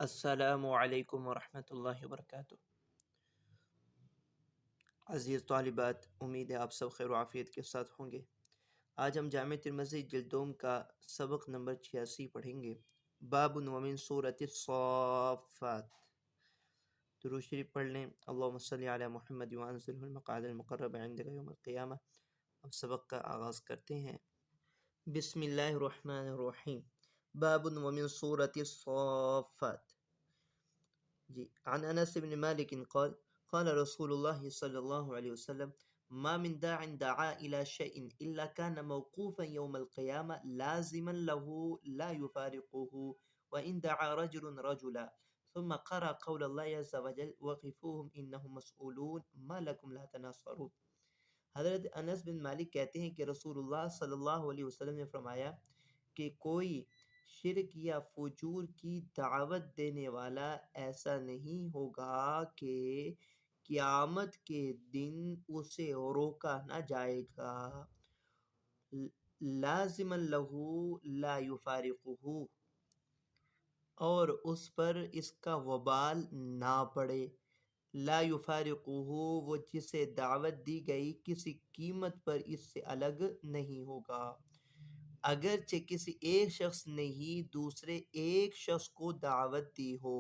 السلام علیکم ورحمۃ اللہ وبرکاتہ۔ عزیز طالبات، امید ہے آپ سب خیر و عافیت کے ساتھ ہوں گے۔ آج ہم جامع ترمذی جلد دوم کا سبق نمبر 86 پڑھیں گے۔ باب ومن سورۃ الصافات۔ درود شریف پڑھ لیں۔ اللہم صلی علی محمد وانزلہ المقعد المقرب عندک یوم القیامہ۔ اب سبق کا آغاز کرتے ہیں۔ بسم اللہ الرحمن الرحیم۔ باب ومن سورۃ الصافات۔ جی، عن انس بن مالک قال قال رسول اللہ صلی اللہ علیہ وسلم ما من داع دعا الى شيء الا كان موقوفا يوم القيامة لازما له لا يفارقه وان دعا رجل رجلا ثم قرأ قول الله عز وجل وقفوهم انهم مسؤولون ما لكم لا تناصرون۔ حضرت انس بن مالک کہتے ہیں کہ رسول اللہ صلی اللہ علیہ وسلم نے فرمایا کہ کوئی شرک یا فجور کی دعوت دینے والا ایسا نہیں ہوگا کہ قیامت کے دن اسے روکا نہ جائے گا۔ لازما لہو لا یفارقہ، اور اس پر اس کا وبال نہ پڑے۔ لا یفارقہ، وہ جسے دعوت دی گئی کسی قیمت پر اس سے الگ نہیں ہوگا۔ اگرچہ کسی ایک شخص نے ہی دوسرے ایک شخص کو دعوت دی ہو۔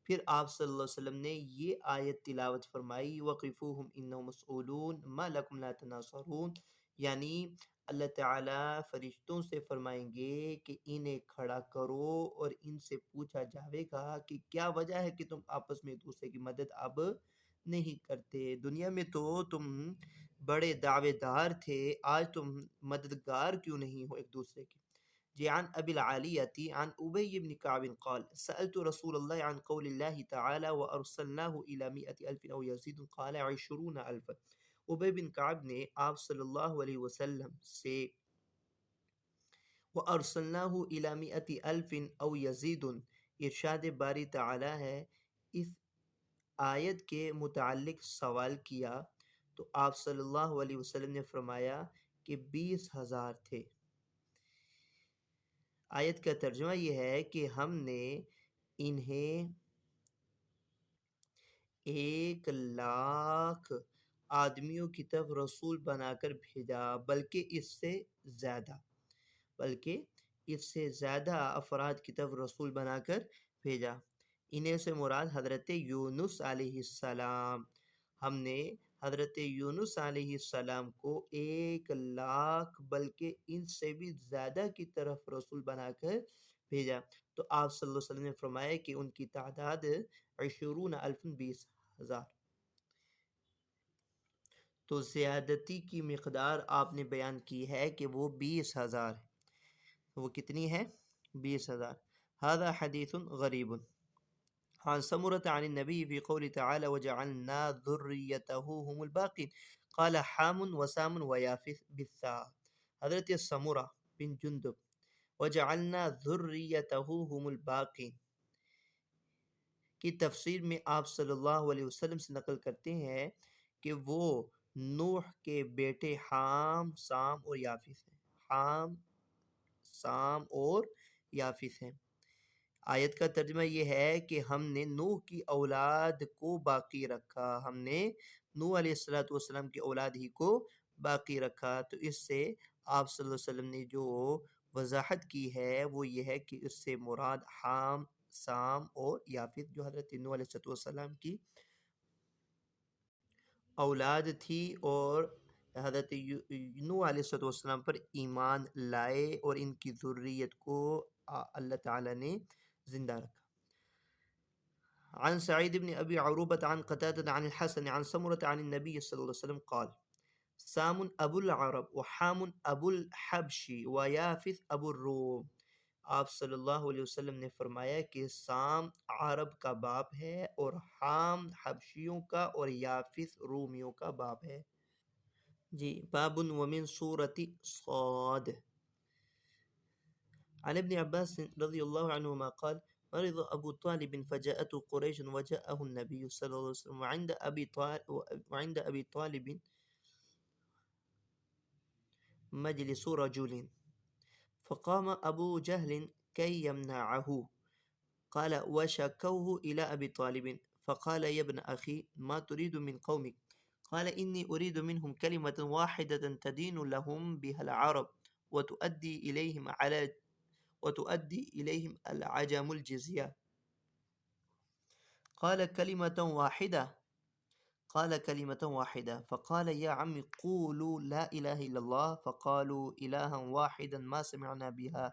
پھر آپ صلی اللہ علیہ وسلم نے یہ آیت تلاوت فرمائی، وقفوہم انہم مسئولون ما لکم لا تناصرون، یعنی اللہ تعالیٰ فرشتوں سے فرمائیں گے کہ انہیں کھڑا کرو اور ان سے پوچھا جاوے گا کہ کیا وجہ ہے کہ تم آپس میں ایک دوسرے کی مدد اب نہیں کرتے۔ دنیا میں تو تم بڑے دعوے دار تھے، آج تم مددگار کیوں نہیں ہو ایک دوسرے کی۔ جی، عن ابی العالیۃ عن ابی بن کعب قال سألت رسول اللہ عن قول اللہ تعالی وارسلناہ الی 100,000 او یزید قال 20,000۔ ابی بن کعب نے آپ صلی اللہ علیہ وسلم سے وارسلناہ الی 100,000 او یزید ارشاد باری تعالی ہے، اس آیت کے متعلق سوال کیا تو آپ صلی اللہ علیہ وسلم نے فرمایا کہ 20,000 تھے۔ آیت کا ترجمہ یہ ہے کہ ہم نے انہیں 1,00,000 آدمیوں کی طرف رسول بنا کر بھیجا، بلکہ اس سے زیادہ افراد کی طرف رسول بنا کر بھیجا۔ انہیں سے مراد حضرت یونس علیہ السلام۔ ہم نے حضرت یونس علیہ السلام کو 1,00,000 بلکہ ان سے بھی زیادہ کی طرف رسول بنا کر بھیجا۔ تو آپ صلی اللہ علیہ وسلم نے فرمایا کہ ان کی تعداد 20,000 20,000۔ تو زیادتی کی مقدار آپ نے بیان کی ہے کہ وہ 20,000 ہے۔ وہ کتنی ہے؟ 20,000۔ هذا حدیث غریب۔ عن سمرة عن النبي في قول تعالى وجعلنا ذريته هم الباقين قال حام وسام ويافث بالثاء۔ حضرت سمرہ بن جندب وجعلنا ذريته هم الباقين کی تفسیر میں آپ صلی اللہ علیہ وسلم سے نقل کرتے ہیں کہ وہ نوح کے بیٹے حام، سام اور یافث ہیں۔ حام، سام اور یافث ہیں۔ آیت کا ترجمہ یہ ہے کہ ہم نے نوح کی اولاد کو باقی رکھا، ہم نے نوح علیہ السلام کی اولاد ہی کو باقی رکھا۔ تو اس سے آپ صلی اللہ علیہ وسلم نے جو وضاحت کی ہے وہ یہ ہے کہ اس سے مراد حام، سام اور یافث جو حضرت نوح علیہ السلام کی اولاد تھی اور حضرت نوح علیہ السلام پر ایمان لائے اور ان کی ذریت کو اللہ تعالیٰ نے زندہ رکھا۔ عن سعید بن ابی عروبۃ عن قتادۃ عن الحسن عن سمرۃ عن النبی صلی اللہ علیہ وسلم قال سام ابو العرب وحام ابو الحبش ویافث ابو الروم۔ آپ صلی اللہ علیہ وسلم نے فرمایا کہ سام عرب کا باپ ہے اور حام حبشیوں کا اور یافث رومیوں کا باپ ہے۔ جی، باب ومن سورۃ صاد۔ عن ابن عباس رضی اللہ عنہما قال مرض ابو طالب فجاءته قریش وجاءه النبی صلی اللہ علیہ وسلم وعند ابی طالب مجلس رجل فقام ابو جہل كي يمنعه قال وشكوه إلى أبي طالب فقال يا ابن أخي ما تريد من قومك؟ قال إني أريد منهم كلمة واحدة تدين لهم بها العرب وتؤدي إليهم وتؤدي إليهم العجم الجزية. قال كلمة واحدة قال كلمة واحدة فقال يا عم قولوا لا إله إلا الله فقالوا إلها واحدا ما سمعنا بها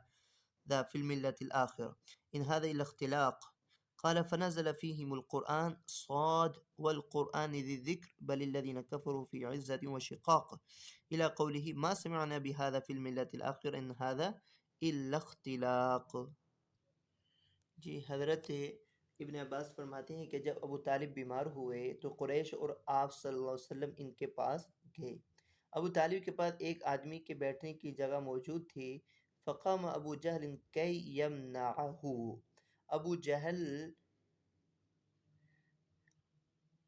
ذا في الملة الآخرة إن هذا إلا اختلاق. قال فنزل فيهم القرآن صاد والقرآن ذي الذكر بل الذين كفروا في عزة وشقاق إلى قوله ما سمعنا بهذا في الملة الآخرة إن هذا إلا اختلاق. جی حضرت ابن عباس فرماتے ہیں کہ جب ابو طالب بیمار ہوئے تو قریش اور آپ صلی اللہ علیہ وسلم ان کے پاس گئے۔ ابو طالب کے پاس ایک آدمی کے بیٹھنے کی جگہ موجود تھی۔ فقام ابو جہل کی یمنعہ، ابو جہل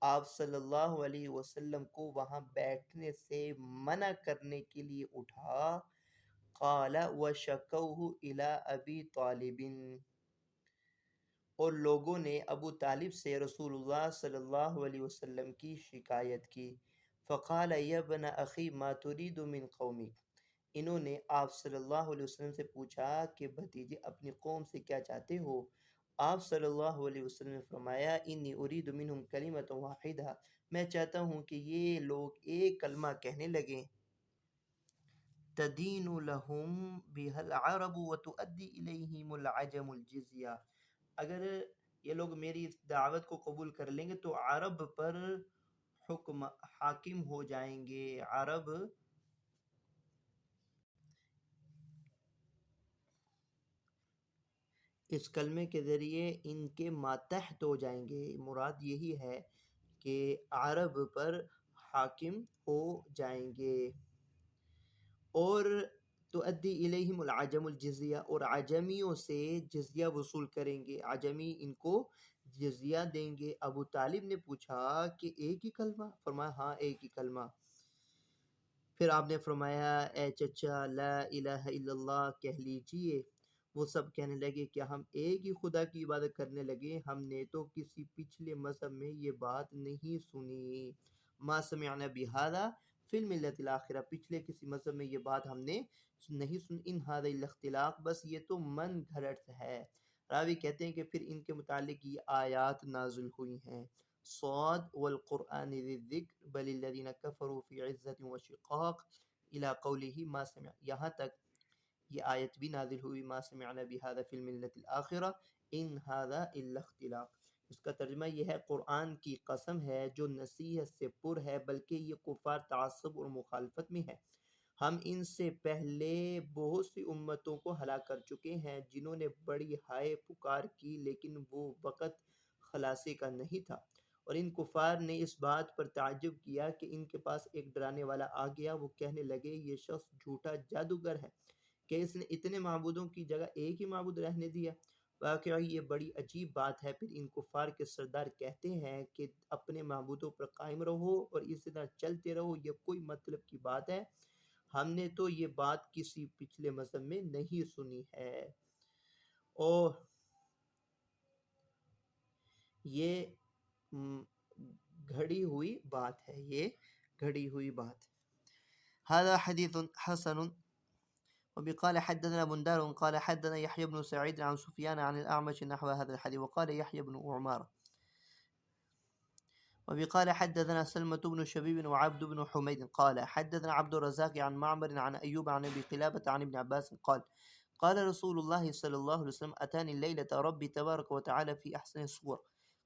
آپ صلی اللہ علیہ وسلم کو وہاں بیٹھنے سے منع کرنے کے لیے اٹھا۔ قال وشکوہ الی ابی طالب، اور لوگوں نے ابو طالب سے رسول اللہ صلی اللہ علیہ وسلم کی شکایت کی۔ فقال یا ابن اخی ما ترید من قومک، انہوں نے آپ صلی اللہ علیہ وسلم سے پوچھا کہ بھتیجے اپنی قوم سے کیا چاہتے ہو؟ آپ صلی اللہ علیہ وسلم نے فرمایا انی ارید منہم کلمۃ واحدہ، میں چاہتا ہوں کہ یہ لوگ ایک کلمہ کہنے لگیں، تدین لہم بها العرب وتؤدی الیہم العجم الجزیہ، اگر یہ لوگ میری اس دعوت کو قبول کر لیں گے تو عرب پر حکم حاکم ہو جائیں گے، عرب اس کلمے کے ذریعے ان کے ماتحت ہو جائیں گے۔ مراد یہی ہے کہ عرب پر حاکم ہو جائیں گے۔ اور تؤدی الیہم العجم الجزیہ، اور عجمیوں سے جزیہ وصول کریں گے، عجمی ان کو جزیہ دیں گے۔ ابو طالب نے پوچھا کہ ایک ہی کلمہ؟ فرمایا ہاں ایک ہی کلمہ۔ پھر آپ نے فرمایا اے چچا لا الہ الا اللہ کہہ لیجئے۔ وہ سب کہنے لگے کہ ہم ایک ہی خدا کی عبادت کرنے لگے، ہم نے تو کسی پچھلے مذہب میں یہ بات نہیں سنی۔ ما سمعنا بہذا فی الملت الاخرہ، پچھلے کسی مذہب میں یہ بات ہم نے نہیں سنی، ان ھذا الا اختلاق، بس یہ تو من گھڑت ہے۔ راوی کہتے ہیں کہ پھر ان کے متعلق یہ آیات نازل ہوئی ہیں، صاد والقرآن ذی الذکر بل الذین کفروا فی عزت وشقاق الی قولہ ما سمع، یہاں تک یہ آیت بھی نازل ہوئی ما سمعنا بہذا فی الملت الاخرہ ان ھذا الا اختلاق۔ اس کا ترجمہ یہ ہے قرآن کی قسم ہے جو نصیحت سے پر ہے، بلکہ یہ کفار تعصب اور مخالفت میں ہے، ہم ان سے پہلے بہت سی امتوں کو ہلاک کر چکے ہیں جنہوں نے بڑی ہائے پکار کی لیکن وہ وقت خلاصی کا نہیں تھا، اور ان کفار نے اس بات پر تعجب کیا کہ ان کے پاس ایک ڈرانے والا آ گیا، وہ کہنے لگے یہ شخص جھوٹا جادوگر ہے کہ اس نے اتنے معبودوں کی جگہ ایک ہی معبود رہنے دیا۔ واقعی یہ بڑی عجیب بات ہے۔ پھر ان کفار کے سردار کہتے ہیں کہ اپنے معبودوں پر قائم رہو اور اسی طرح چلتے رہو، یہ کوئی مطلب کی بات ہے، ہم نے تو یہ بات کسی پچھلے مذہب میں نہیں سنی ہے۔ اور یہ گھڑی ہوئی بات ہے، یہ گھڑی ہوئی بات۔ هذا حديث حسن. وبقال حدثنا بندار قال حدثنا يحيى بن سعيد عن سفيان عن الأعمش نحو هذا الحديث وقال يحيى بن عمارة. وبقال حدثنا سلمة بن شبيب وعبد بن حميد قال حدثنا عبد الرزاق عن معمر عن أيوب عن أبي قلابة عن ابن عباس قال قال رسول الله صلى الله عليه وسلم أتاني الليلة ربي تبارك وتعالى في أحسن الصور،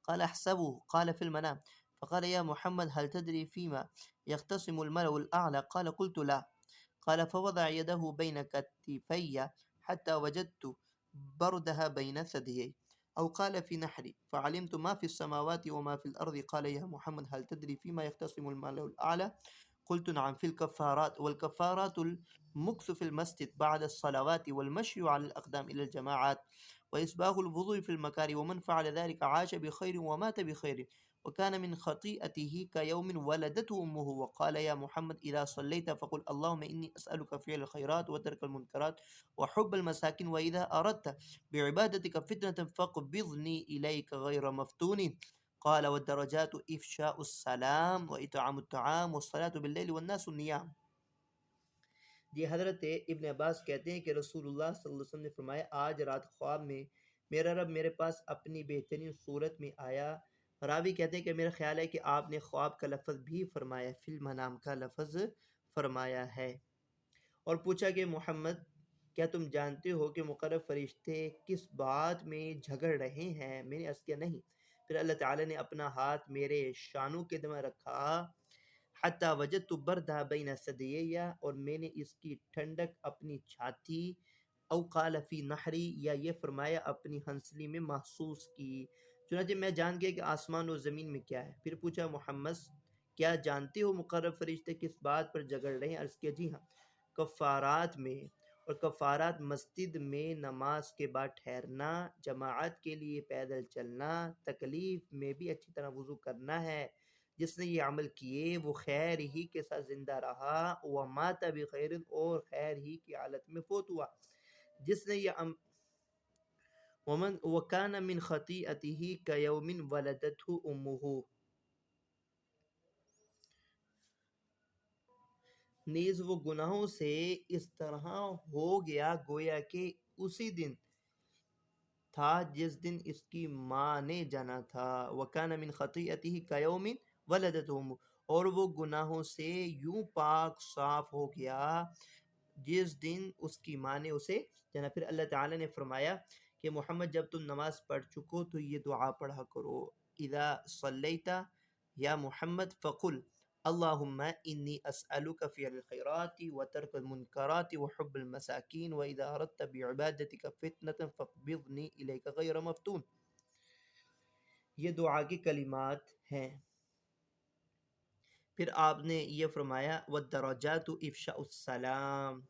قال أحسبه، قال في المنام، فقال يا محمد هل تدري فيما يختصم الملأ الأعلى؟ قال قلت لا، قال فوضع يده بين كتفي حتى وجدت بردها بين ثديي، أو قال في نحري فعلمت ما في السماوات وما في الأرض. قال يا محمد هل تدري فيما يختصم الملأ الأعلى؟ قلت نعم في الكفارات، والكفارات المكث في المسجد بعد الصلوات والمشي على الأقدام إلى الجماعات وإسباغ الوضوء في المكاره ومن فعل ذلك عاش بخير ومات بخير وكان من خطيئته كيوم ولدته أمه. وقال يا محمد إذا صليت فقل اللهم إني أسألك فعل الخيرات وترك المنكرات وحب المساكين وإذا أردت بعبادتك فتنة فاقبضني إليك غير مفتون. قال والدرجات إفشاء السلام وإطعام الطعام والصلاة بالليل والناس النيام. جی حضرت ابن عباس کہتے ہیں کہ رسول اللہ صلی اللہ علیہ وسلم نے فرمایا آج رات خواب میں میرا رب میرے پاس اپنی بہترین صورت میں آیا. راوی کہتے ہیں کہ میرا خیال ہے کہ آپ نے خواب کا لفظ بھی فرمایا، فی المنام کا لفظ فرمایا ہے، اور پوچھا کہ محمد کیا تم جانتے ہو کہ مقرب فرشتے کس بات میں جھگڑ رہے ہیں؟ میں نے عرض کیا نہیں. پھر اللہ تعالی نے اپنا ہاتھ میرے شانوں کے دم رکھا، حتی وجدت بردہ بین ثدییہ، اور میں نے اس کی ٹھنڈک اپنی چھاتی، او قال فی نحری، یا یہ فرمایا اپنی ہنسلی میں محسوس کی. چنانچہ میں جان گیا کہ آسمان و زمین میں کیا ہے. پھر پوچھا محمد کیا جانتے ہو مقرب فرشتے کس بات پر جھگڑ رہے ہیں؟ عرض کیا جی ہاں، کفارات میں، اور کفارات مسجد میں نماز کے بعد ٹھہرنا، جماعت کے لیے پیدل چلنا، تکلیف میں بھی اچھی طرح وضو کرنا ہے. جس نے یہ عمل کیے وہ خیر ہی کے ساتھ زندہ رہا، ومات بخیر، اور خیر ہی کی حالت میں فوت ہوا. جس نے یہ ومن وکان من خطیئته کیوم ولدته امه، نیز وہ گناہوں سے اس طرح ہو گیا گویا کہ اسی دن تھا جس دن اس کی ماں نے جانا تھا. وَكَانَ مِنْ خَطِيئَتِهِ كَيَوْمٍ وَلَدَتْهُ، اور وہ گناہوں سے یوں پاک صاف ہو گیا جس دن اس کی ماں نے اسے جانا. پھر اللہ تعالی نے فرمایا کہ محمد جب تم نماز پڑھ چکو تو یہ دعا پڑھا کرو. اذا صلیت یا محمد فقل اللہم انی اسألک فعل الخیرات وترک المنکرات وحب المساکین واذا اردت بعبادتک فتنة فاقبضنی الیک غیر مفتون. یہ دعا کے کلمات ہیں. پھر آپ نے یہ فرمایا والدرجات افشاء السلام،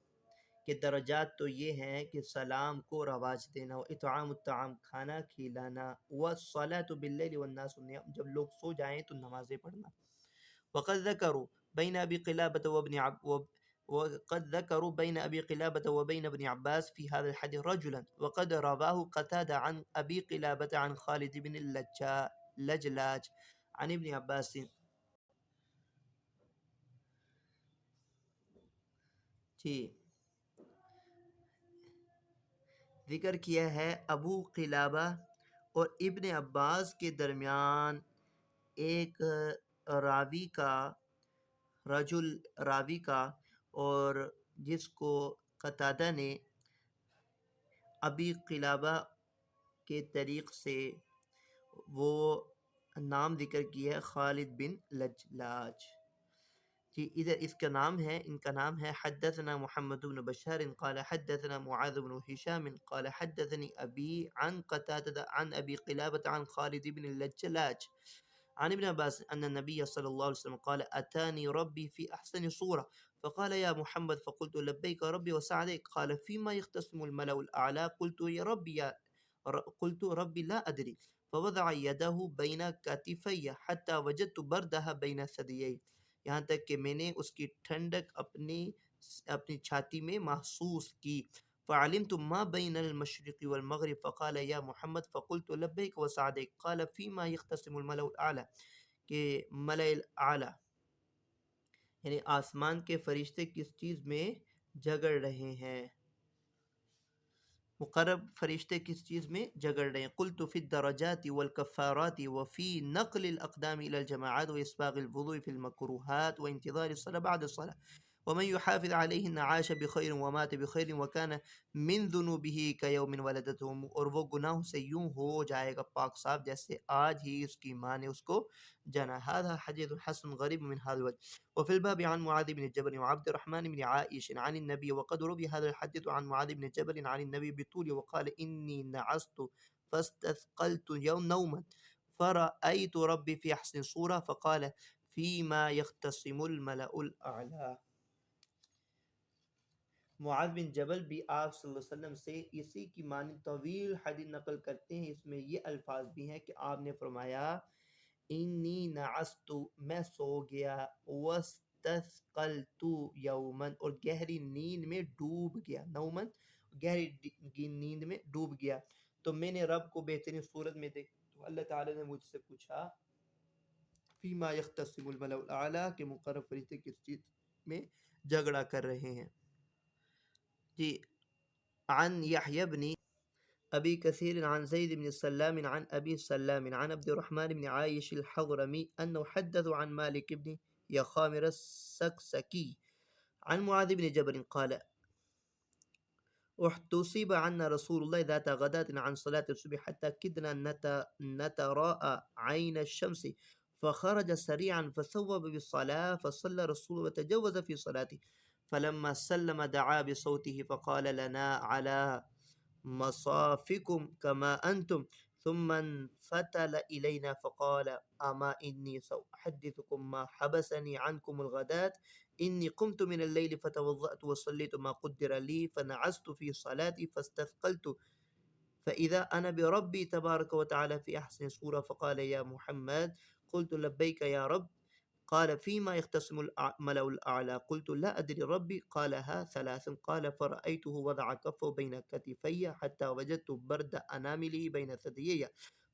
کہ درجات تو یہ ہیں کہ سلام کو رواج دینا، اطعام الطعام کھانا کھلانا، والصلاة باللیل والناس نیام، جب لوگ سو جائیں تو نمازیں پڑھنا. وقد ذكروا بين أبي قلابة وقد ذكروا بين أبي قلابة وبين ابن عباس في هذا الحديث رجلا وقد رواه قتادة عن أبي قلابة عن خالد بن اللجلاج عن ابن عباس. جی ذکر کیا ہے ابو قلابہ اور ابن عباس کے درمیان ایک راوی کا راوی کا، اور جس کو قتادہ نے ابی قلابہ کے طریق سے وہ نام ذکر کیا ہے خالد بن لجلاج. جی ادھر اس کا نام ہے، ان کا نام ہے حدثنا محمد بن بشار قال حدثنا معاذ بن هشام قال حدثني ابي عن قتادة عن ابي قلابة عن خالد بن اللجلاج عن ابن عباس ان النبي صلى الله عليه وسلم قال اتاني ربي في احسن صورة فقال يا محمد فقلت لبيك ربي وسعديك قال فيما يختصم الملأ الاعلى قلت ربي لا ادري فوضع يده بين كتفي حتى وجدت بردها بين ثديي، یہاں تک کہ میں نے اس کی ٹھنڈک اپنی چھاتی میں محسوس کی. فعلمت ما بین المشرق والمغرب فقال یا محمد فقلت لبیک وسعدیک قال فیما یختصم الملأ الاعلی، کہ ملأ الاعلی یعنی آسمان کے فرشتے کس چیز میں جھگڑ رہے ہیں، مقرب فرشتے کس چیز میں جھگڑ رہے ہیں. قلت فی الدرجات والکفارات وفی نقل الاقدام الى الجماعات واسباغ الوضوء في المكروهات وانتظار الصلاة بعد الصلاة ومن يحافظ عليهن عاش بخير ومات بخير وكان من ذنوبه كيوم ولدته، اور وہ گناہوں سے یوں ہو جائے گا پاک صاف جیسے آج ہی اس کی ماں نے اس کو جنا. هذا حديث حسن غريب من هذا الوجه. وفي الباب عن معاذ بن جبل وعبد الرحمن بن عائش عن النبي وقد روي هذا الحديث عن معاذ بن جبل عن النبي بطول وقال إني نعست فاستثقلت نوما فرأيت ربي في أحسن صورة فقال فيما يختصم الملأ الأعلى. معاذ بن جبل بھی آپ صلی اللہ علیہ وسلم سے اسی کی مانند طویل حدیث نقل کرتے ہیں، اس میں یہ الفاظ بھی ہیں کہ آپ نے فرمایا انی نعست، میں سو گیا، واستثقلت یومن، اور گہری نیند میں ڈوب گیا، نومن گہری نیند میں ڈوب گیا، تو میں نے رب کو بہترین صورت میں دیکھا، تو اللہ تعالی نے مجھ سے پوچھا فیما یختصم الملأ الاعلیٰ، کہ مقرب فرشتے کس چیز میں جھگڑا کر رہے ہیں. جی، عن يحيى بن أبي كثير عن زيد بن سلام عن أبي سلام عن عبد الرحمن بن عايش الحضرمي أنه حدث عن مالك بن يخامر السكسكي عن معاذ بن جبل قال احتسب عنا رسول الله ذات غداة عن صلاة الصبح حتى كدنا نتراءى عين الشمس، فخرج سريعا فثوب بالصلاة فصلى رسول وتجوز في صلاته، فلما سلم دعا بصوته فقال لنا على مصافكم كما أنتم، ثم انفتل إلينا فقال أما إني سأحدثكم ما حبسني عنكم الغداة، إني قمت من الليل فتوضأت وصليت ما قدر لي فنعست في صلاتي فاستثقلت فإذا أنا بربي تبارك وتعالى في أحسن صورة، فقال يا محمد، قلت لبيك يا رب، قال فيما يختصم الملأ الأعلى، قلت لا أدري ربي، قالها ثلاثا، قال فرأيته وضع كفه بين كتفي حتى وجدت برد أنامله بين ثديي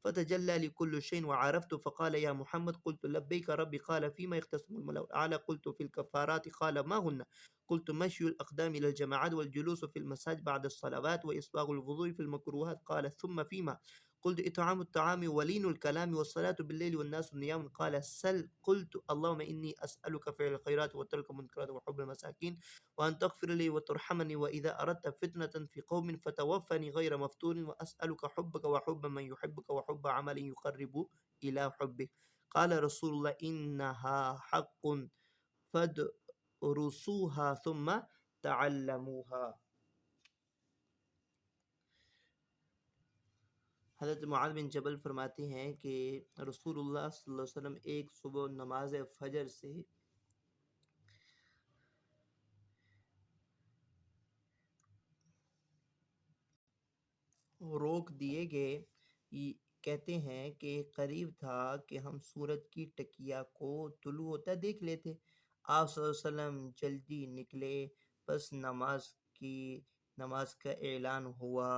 فتجلى لي كل شيء وعرفت، فقال يا محمد، قلت لبيك ربي، قال فيما يختصم الملأ الأعلى، قلت في الكفارات، قال ما هن، قلت مشي الأقدام إلى الجماعات والجلوس في المساجد بعد الصلوات وإسباغ الوضوء في المكروهات، قال ثم فيما، قلت إطعام الطعام ولين الكلام والصلاة بالليل والناس نيام، قال سل، قلت اللهم إني أسألك فعل الخيرات وترك المنكرات وحب المساكين وأن تغفر لي وترحمني وإذا أردت فتنة في قوم فتوفني غير مفتون، وأسألك حبك وحب من يحبك وحب عمل يقرب إلى حبك. قال رسول الله إنها حق فادرسوها ثم تعلموها. حضرت معاذ بن جبل فرماتے ہیں کہ رسول اللہ صلی اللہ علیہ وسلم ایک صبح نماز فجر سے روک دیے گئے، کہتے ہیں کہ قریب تھا کہ ہم سورج کی ٹکیا کو طلوع ہوتا دیکھ لیتے. آپ صلی اللہ علیہ وسلم جلدی نکلے، پس نماز کا اعلان ہوا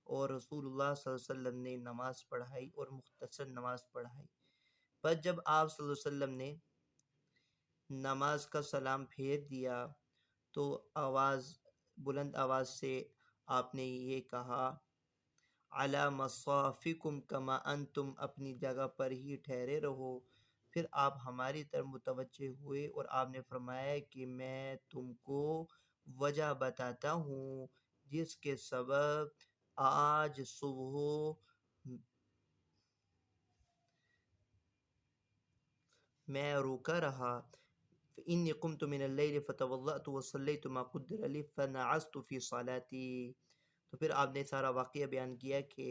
اور رسول اللہ صلی اللہ علیہ وسلم نے نماز پڑھائی اور مختصر نماز پڑھائی. پس جب آپ صلی اللہ علیہ وسلم نے نماز کا سلام پھیر دیا تو بلند آواز سے آپ نے یہ کہا علی مصافکم کما انتم، اپنی جگہ پر ہی ٹھہرے رہو. پھر آپ ہماری طرف متوجہ ہوئے اور آپ نے فرمایا کہ میں تم کو وجہ بتاتا ہوں جس کے سبب آج صبح میں روکا رہا. انی قمت من اللیل فتوضأت وصلیت ما قدر لی فنعست فی صلاتی. تو پھر آپ نے سارا واقعہ بیان کیا کہ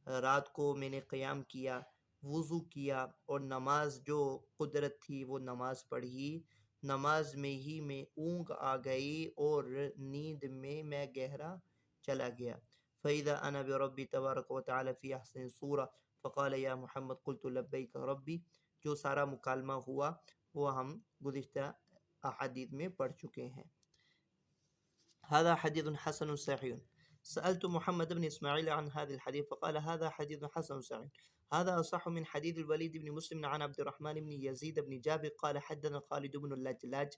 رات کو میں نے قیام کیا، وضو کیا اور نماز جو قدرت تھی وہ نماز پڑھی. نماز میں ہی میں اونگ آ گئی اور نیند میں گہرا چلا گیا. فَإِذَا أَنَا بِرَبِّي تَبَارَكَ وَتَعَالَى فِي أَحْسَنِ صُورَةٍ فَقَالَ يَا مُحَمَّدْ قُلْتُ لَبَّيْكَ رَبِّي. جو سارا مکالمہ ہوا وہ ہم گزشتہ احادیث میں پڑھ چکے ہیں. هذا حديث حسن صحيح. سألت محمد بن إسماعيل عن هذا الحديث فقال هذا حديث حسن صحيح. هذا أصح من حديث الوليد بن مسلم عن عبد الرحمن بن يزيد بن جابر قال حدثنا خالد بن اللجلاج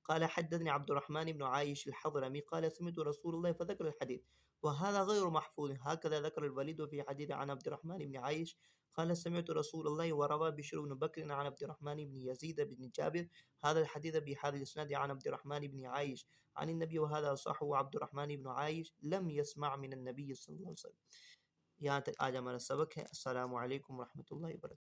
قال حدثني عبد الرحمن بن عايش الحضرمي قال سمعت رسول الله فذكر الحديث وهذا غير محفوظ. هكذا ذكر الوليد في حديث عن عبد الرحمن بن عايش قال سمعت رسول الله، وروى بشر بن بكر عن عبد الرحمن بن يزيد بن جابر هذا الحديث بهذا الإسناد عن عبد الرحمن بن عايش عن النبي وهذا صح. وعبد الرحمن بن عايش لم يسمع من النبي صلی اللہ علیہ وسلم. یہاں تک آج ہمارا سبق ہے. السلام علیکم ورحمۃ اللہ وبرکاتہ.